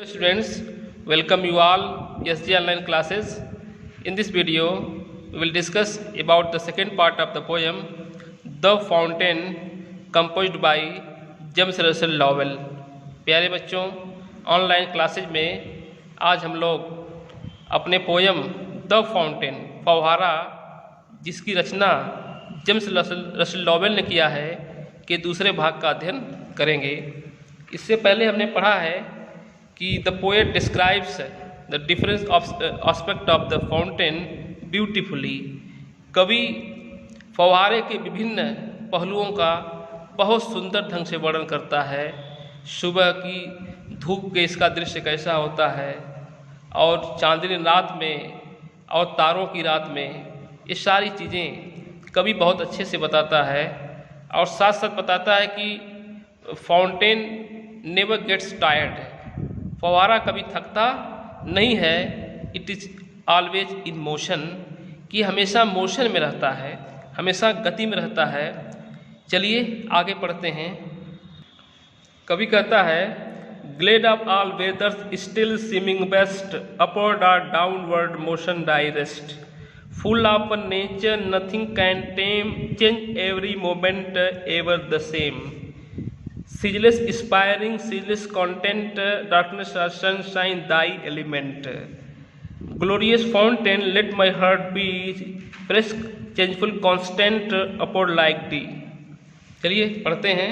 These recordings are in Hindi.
Hello students, welcome you all SG online classes. In this video, we will discuss about the second part of the poem The Fountain composed by James Russell Lowell. प्यारे बच्चों, ऑनलाइन क्लासेज में आज हम लोग अपने पोयम द फाउंटेन फव्वारा जिसकी रचना जेम्स रसेल लॉवेल ने किया है के दूसरे भाग का अध्ययन करेंगे। इससे पहले हमने पढ़ा है कि the poet describes the difference aspect of the fountain beautifully. कवि फव्वारे के विभिन्न पहलुओं का बहुत सुंदर ढंग से वर्णन करता है। सुबह की धूप के इसका दृश्य कैसा होता है और चांदनी रात में और तारों की रात में, ये सारी चीज़ें कवि बहुत अच्छे से बताता है और साथ साथ बताता है कि फाउंटेन नेवर गेट्स टायर्ड, फव्वारा कभी थकता नहीं है। It is always in motion, कि हमेशा मोशन में रहता है, हमेशा गति में रहता है। चलिए आगे पढ़ते हैं। कवि कहता है, glad of all weathers still seeming best, upward और downward motion thy rest, full of nature nothing can tame, change every moment ever the same, ceaseless aspiring, ceaseless content, darkness or sunshine, thy element. Glorious fountain, let my heart be fresh, changeful, constant, upward like thee. चलिए पढ़ते हैं।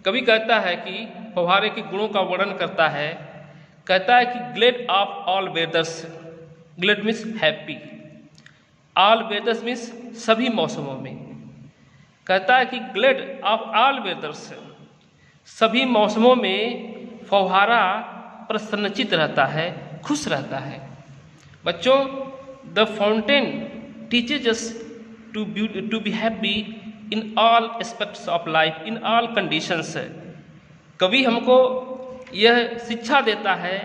कवि कहता है कि फव्वारे के गुणों का वर्णन करता है। कहता है कि glad of all weathers, glad means happy, all weathers means सभी मौसमों में। कहता है कि ग्लेड ऑफ ऑल वेदर्स, सभी मौसमों में फव्वारा प्रसन्नचित रहता है, खुश रहता है। बच्चों, the fountain teaches us to be happy in all aspects of life, in all conditions. कवि हमको यह शिक्षा देता है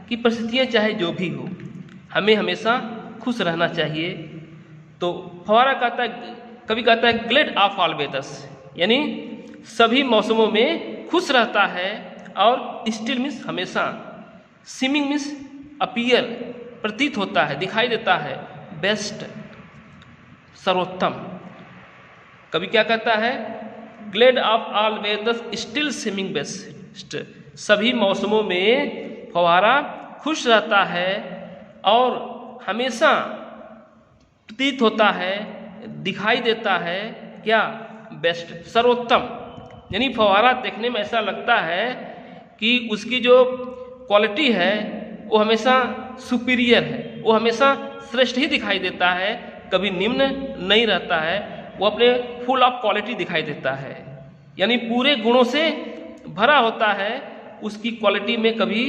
कि परिस्थितियाँ चाहे जो भी हो, हमें हमेशा खुश रहना चाहिए। तो फव्वारा कहता है, कवि कहता है ग्लेड ऑफ ऑल वेदर्स, यानी सभी मौसमों में खुश रहता है। और स्टिल मीन्स हमेशा, सीमिंग मीन्स अपीयर, प्रतीत होता है, दिखाई देता है, बेस्ट सर्वोत्तम। कवि क्या कहता है, glad of all weathers still seeming best, सभी मौसमों में फव्वारा खुश रहता है और हमेशा प्रतीत होता है, दिखाई देता है क्या, बेस्ट, सर्वोत्तम। यानी फव्वारा देखने में ऐसा लगता है कि उसकी जो क्वालिटी है वो हमेशा सुपीरियर है, वो हमेशा श्रेष्ठ ही दिखाई देता है, कभी निम्न नहीं रहता है, वो अपने फुल ऑफ क्वालिटी दिखाई देता है, यानी पूरे गुणों से भरा होता है। उसकी क्वालिटी में कभी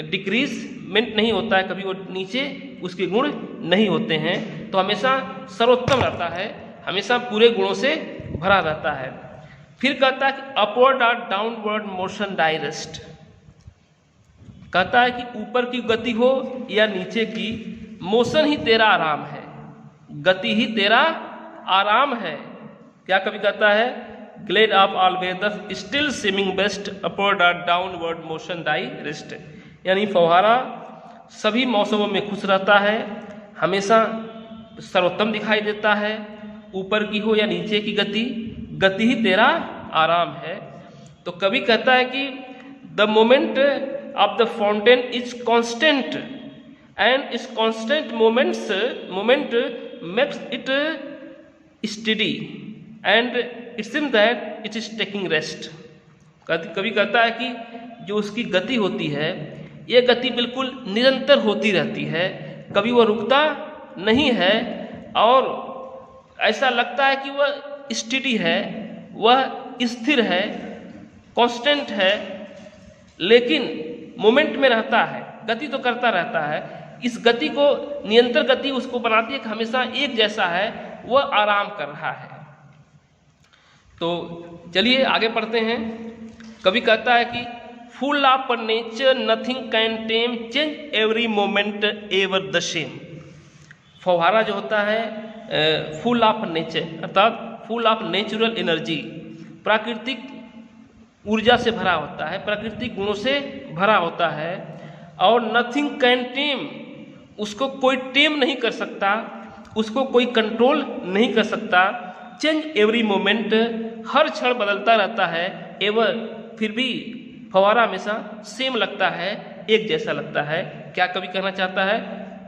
डिक्रीजमेंट नहीं होता है, कभी वो नीचे उसके गुण नहीं होते हैं। तो हमेशा सर्वोत्तम रहता है, हमेशा पूरे गुणों से भरा रहता है। फिर कहता है कि अपवर्ड और डाउनवर्ड मोशन डायरेस्ट, कहता है कि ऊपर की गति हो या नीचे की, मोशन ही तेरा आराम है, गति ही तेरा आराम है। क्या कवि कहता है, glad of all weathers still seeming best, upward और डाउनवर्ड मोशन डायरेस्ट, यानी फव्वारा सभी मौसमों में खुश रहता है, हमेशा सर्वोत्तम दिखाई देता है। ऊपर की हो या नीचे की गति, गति ही तेरा आराम है। तो कवि कहता है कि the moment of the fountain is constant and इस constant moment makes it steady and it seems that it is taking rest. कवि कहता है कि जो उसकी गति होती है, ये गति बिल्कुल निरंतर होती रहती है, कभी वो रुकता नहीं है और ऐसा लगता है कि वह स्टडी है, वह स्थिर है, कांस्टेंट है, लेकिन मोमेंट में रहता है, गति तो करता रहता है। इस गति को, निरंतर गति उसको बनाती है कि हमेशा एक जैसा है, वह आराम कर रहा है। तो चलिए आगे पढ़ते हैं। कवि कहता है कि full of nature nothing can tame, change every moment ever the same. फव्वारा जो होता है फुल ऑफ नेचर, अर्थात फुल ऑफ नेचुरल एनर्जी, प्राकृतिक ऊर्जा से भरा होता है, प्राकृतिक गुणों से भरा होता है और नथिंग कैन टेम, उसको कोई टेम नहीं कर सकता, उसको कोई कंट्रोल नहीं कर सकता। चेंज एवरी मोमेंट, हर क्षण बदलता रहता है। एवर, फिर भी फव्वारा हमेशा सेम लगता है, एक जैसा लगता है। क्या कवि कहना चाहता है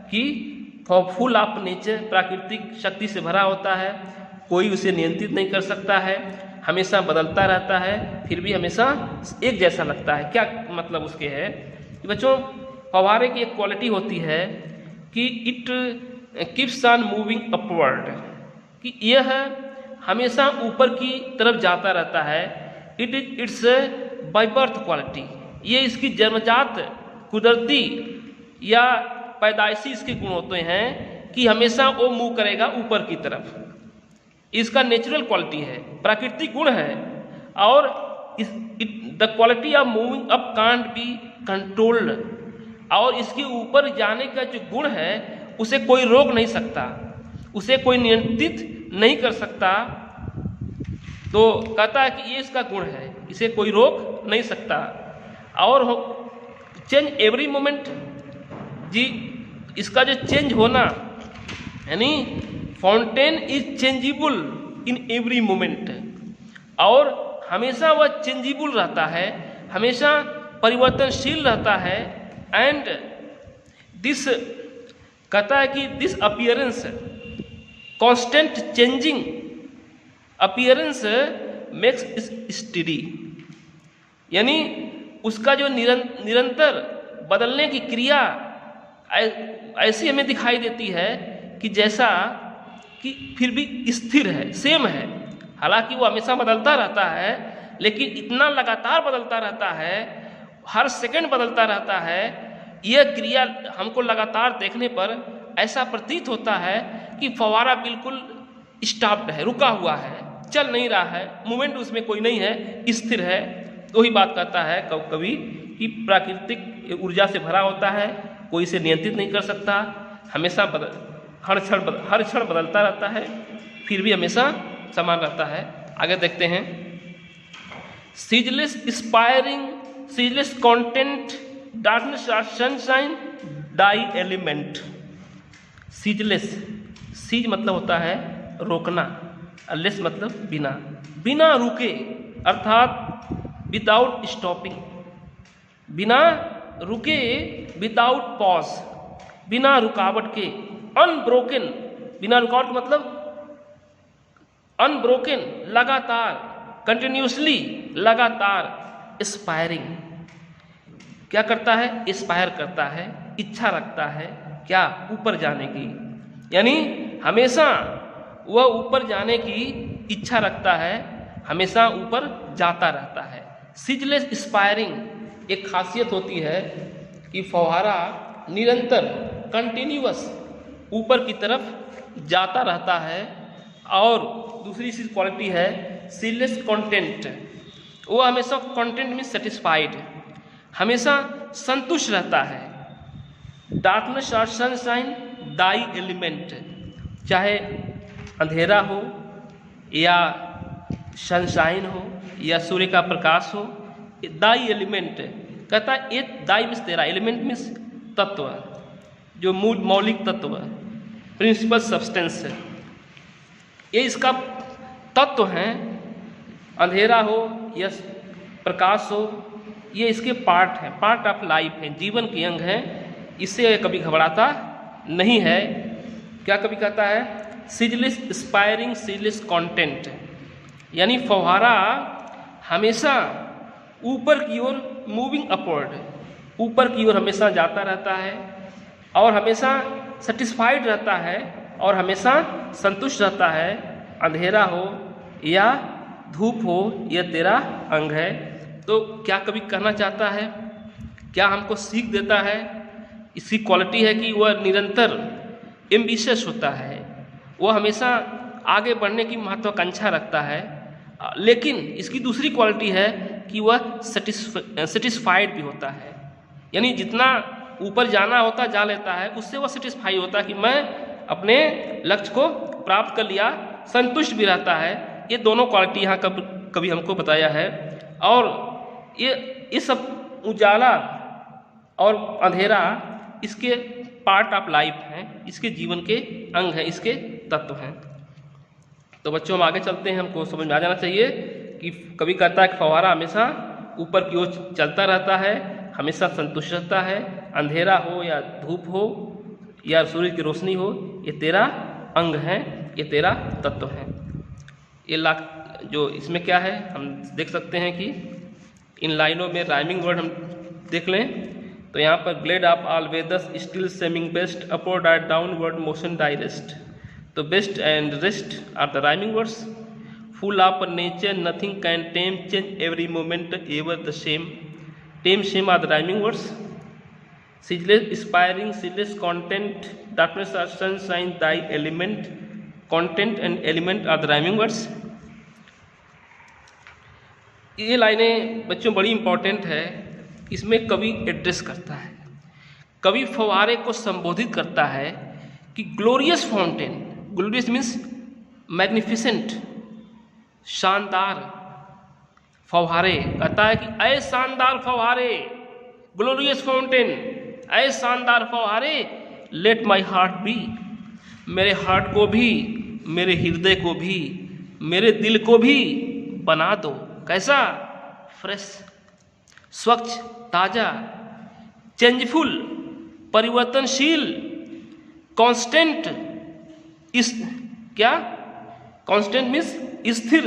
कि फुल ऑफ नेचर, प्राकृतिक शक्ति से भरा होता है, कोई उसे नियंत्रित नहीं कर सकता है, हमेशा बदलता रहता है, फिर भी हमेशा एक जैसा लगता है। क्या मतलब उसके है कि बच्चों, फव्वारे की एक क्वालिटी होती है कि it keeps on moving upward, कि यह हमेशा ऊपर की तरफ जाता रहता है। It is it's by birth quality, ये इसकी जन्मजात कुदरती या पैदाइशी इसके गुण होते हैं कि हमेशा वो मूव करेगा ऊपर की तरफ। इसका नेचुरल क्वालिटी है, प्राकृतिक गुण है। और the quality of moving up can't be controlled, और इसके ऊपर जाने का जो गुण है उसे कोई रोक नहीं सकता, उसे कोई नियंत्रित नहीं कर सकता। तो कहता है कि ये इसका गुण है, इसे कोई रोक नहीं सकता। और चेंज एवरी मोमेंट, जी इसका जो चेंज होना, यानी fountain is changeable in every moment, और हमेशा वह चेंजेबल रहता है, हमेशा परिवर्तनशील रहता है। एंड दिस, कहता है कि this appearance, constant changing appearance makes it study, यानी उसका जो निरंतर बदलने की क्रिया ऐसी हमें दिखाई देती है कि जैसा कि फिर भी स्थिर है, सेम है। हालांकि वो हमेशा बदलता रहता है, लेकिन इतना लगातार बदलता रहता है, हर सेकंड बदलता रहता है। यह क्रिया हमको लगातार देखने पर ऐसा प्रतीत होता है कि फव्वारा बिल्कुल स्टॉप्ड है, रुका हुआ है, चल नहीं रहा है, मूवमेंट उसमें कोई नहीं है, स्थिर है। तो ही बात कहता है कवि कि प्राकृतिक ऊर्जा से भरा होता है, कोई इसे नियंत्रित नहीं कर सकता, हमेशा हर क्षण बदलता रहता है, फिर भी हमेशा समान रहता है। आगे देखते हैं, ceaseless inspiring, ceaseless content, darkness or sunshine, thy element. Ceaseless, cease मतलब होता है रोकना, लेस मतलब बिना, बिना रुके, अर्थात विदाउट स्टॉपिंग, बिना रुके, विदाउट पॉज, बिना रुकावट के, अनब्रोकन, बिना रुकावट मतलब अनब्रोकन, लगातार, कंटिन्यूसली, लगातार, एस्पायरिंग, क्या करता है, एस्पायर करता है, इच्छा रखता है, क्या, ऊपर जाने की, यानी हमेशा वह ऊपर जाने की इच्छा रखता है, हमेशा ऊपर जाता रहता है। सीजलेस इंस्पायरिंग एक खासियत होती है कि फव्वारा निरंतर, कंटिन्यूअस ऊपर की तरफ जाता रहता है। और दूसरी चीज क्वालिटी है सीजलेस कंटेंट, वो हमेशा कंटेंट में सेटिस्फाइड, हमेशा संतुष्ट रहता है। Darkness or sunshine, thy element, चाहे अंधेरा हो या सनशाइन हो या सूर्य का प्रकाश हो, दाई एलिमेंट, कहता है ये दाई मीन्स तेरा, एलिमेंट मीन्स तत्व, जो मौलिक तत्व, प्रिंसिपल सब्सटेंस है, ये इसका तत्व है। अंधेरा हो या प्रकाश हो, ये इसके पार्ट हैं, पार्ट ऑफ लाइफ है, जीवन के अंग हैं, इससे कभी घबराता नहीं है। क्या कभी कहता है, सीजलेस इंस्पायरिंग सीजलेस कंटेंट, यानी फव्वारा हमेशा ऊपर की ओर, मूविंग अपवर्ड, ऊपर की ओर हमेशा जाता रहता है, और हमेशा सेटिस्फाइड रहता है, और हमेशा संतुष्ट रहता है। अंधेरा हो या धूप हो, यह तेरा अंग है। तो क्या कभी कहना चाहता है, क्या हमको सीख देता है, इसकी क्वालिटी है कि वह निरंतर एम्बिशियस होता है, वह हमेशा आगे बढ़ने की महत्वाकांक्षा रखता है। लेकिन इसकी दूसरी क्वालिटी है कि वह सेटिस्फाइड भी होता है, यानी जितना ऊपर जाना होता जा लेता है, उससे वह सेटिस्फाई होता है कि मैं अपने लक्ष्य को प्राप्त कर लिया, संतुष्ट भी रहता है। ये दोनों क्वालिटी यहाँ कभी हमको बताया है। और ये सब उजाला और अंधेरा इसके पार्ट ऑफ लाइफ हैं, इसके जीवन के अंग हैं, इसके तत्व हैं। तो बच्चों हम आगे चलते हैं। हमको समझ में आ जाना चाहिए कि कभी कहता है कि फव्वारा हमेशा ऊपर की ओर चलता रहता है, हमेशा संतुष्ट रहता है, अंधेरा हो या धूप हो या सूर्य की रोशनी हो, ये तेरा अंग है, ये तेरा तत्व है। ये जो इसमें क्या है हम देख सकते हैं कि इन लाइनों में राइमिंग वर्ड हम देख लें तो यहाँ पर glad of all weathers still seeming best upward and downward motion thy rest. तो best and rest are the rhyming words. Full of nature nothing can tame change every moment ever the same. Tame same are the rhyming words. Ceaseless inspiring ceaseless content darkness or sunshine thy element. Content and element are the rhyming words. ये लाइनें बच्चों बड़ी इंपॉर्टेंट है। इसमें कवि एड्रेस करता है, कवि फव्वारे को संबोधित करता है कि glorious fountain, glorious means magnificent, शानदार फव्वारे। कहता है कि ऐ शानदार फव्वारे, ग्लोरियस फाउंटेन, ऐ शानदार फव्वारे, लेट माई हार्ट बी, मेरे हार्ट को भी, मेरे हृदय को भी, मेरे दिल को भी बना दो। कैसा? फ्रेश, स्वच्छ, ताजा, चेंजफुल, परिवर्तनशील, कांस्टेंट। इस क्या? कांस्टेंट मीन्स स्थिर।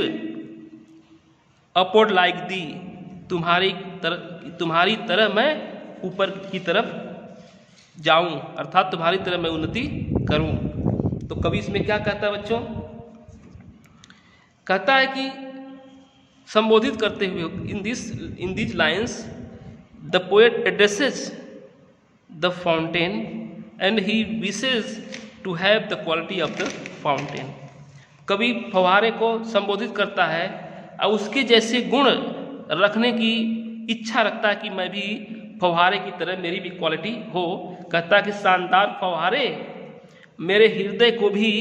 अपवर्ड लाइक दी, तुम्हारी तरह मैं ऊपर की तरफ जाऊं, अर्थात तुम्हारी तरह मैं उन्नति करूं। तो कवि इसमें क्या कहता है बच्चों? कहता है कि संबोधित करते हुए in this lines the poet addresses the fountain and he wishes to have the quality of the fountain. कवि फव्वारे को संबोधित करता है और उसके जैसे गुण रखने की इच्छा रखता है कि मैं भी फव्वारे की तरह मेरी भी क्वालिटी हो। कहता है कि शानदार फव्वारे, मेरे हृदय को भी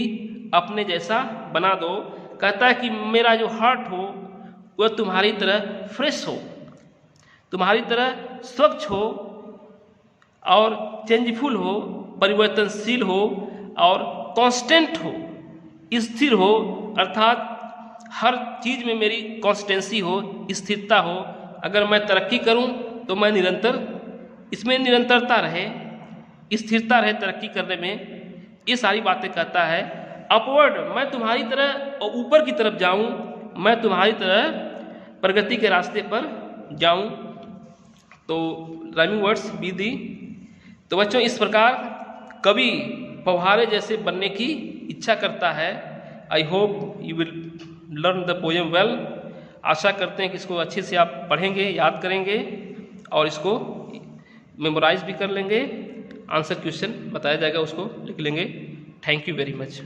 अपने जैसा बना दो। कहता है कि मेरा जो हार्ट हो वह तुम्हारी तरह फ्रेश हो, तुम्हारी तरह स्वच्छ हो और चेंजफुल हो, परिवर्तनशील हो और कांस्टेंट हो, स्थिर हो, अर्थात हर चीज़ में मेरी कांस्टेंसी हो, स्थिरता हो। अगर मैं तरक्की करूं तो मैं निरंतर, इसमें निरंतरता रहे, स्थिरता रहे तरक्की करने में। ये सारी बातें कहता है। अपवर्ड, मैं तुम्हारी तरह और ऊपर की तरफ जाऊं, मैं तुम्हारी तरह प्रगति के रास्ते पर जाऊं। तो राइमिंग वर्ड्स बी दी। तो बच्चों इस प्रकार कवि फव्वारे जैसे बनने की इच्छा करता है। I hope you will learn the poem well. आशा करते हैं कि इसको अच्छे से आप पढ़ेंगे, याद करेंगे और इसको मेमोराइज भी कर लेंगे। आंसर क्वेश्चन बताया जाएगा, उसको लिख लेंगे। Thank you very much.